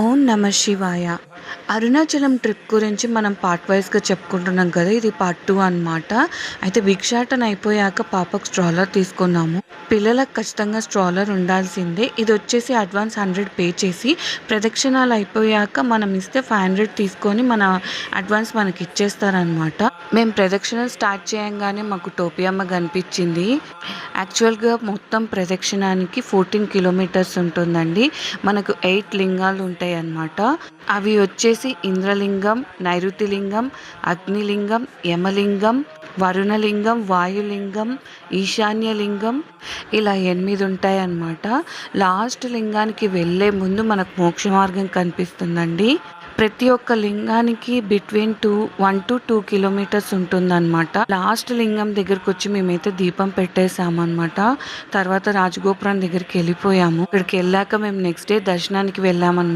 ఓం నమ శివాయ. అరుణాచలం ట్రిప్ గురించి మనం పార్ట్ వైజ్గా చెప్పుకుంటున్నాం కదా, ఇది పార్ట్ 2 అనమాట. అయితే భిక్షాటన అయిపోయాక పాపకు స్ట్రాలర్ తీసుకున్నాము. పిల్లలకు ఖచ్చితంగా స్ట్రాలర్ ఉండాల్సిందే. ఇది వచ్చేసి అడ్వాన్స్ 100 పే చేసి ప్రదక్షిణాలు అయిపోయాక మనం ఇస్తే 500 తీసుకొని మన అడ్వాన్స్ మనకి ఇచ్చేస్తారనమాట. మేము ప్రదక్షిణలు స్టార్ట్ చేయంగానే మాకు టోపియమ్మ కనిపించింది. యాక్చువల్గా మొత్తం ప్రదక్షిణానికి 14 కిలోమీటర్స్ ఉంటుందండి. మనకు 8 లింగాలు ఉంటాయి అన్నమాట. అవి వచ్చేసి ఇంద్రలింగం, నైరుతిలింగం, అగ్నిలింగం, యమలింగం, వరుణలింగం, వాయులింగం, ఈశాన్యలింగం, ఇలా 8 ఉంటాయి అన్నమాట. లాస్ట్ లింగానికి వెళ్ళే ముందు మనకు మోక్ష మార్గం కనిపిస్తుందండి. ప్రతి ఒక్క లింగానికి బిట్వీన్ 1 to 2 కిలోమీటర్స్ ఉంటుందన్నమాట. లాస్ట్ లింగం దగ్గరకు వచ్చి మేమైతే దీపం పెట్టేసామన్నమాట. తర్వాత రాజగోపురం దగ్గరికి వెళ్ళిపోయాము. ఇక్కడికి వెళ్ళాక మేము నెక్స్ట్ డే దర్శనానికి వెళ్ళామన్నమాట.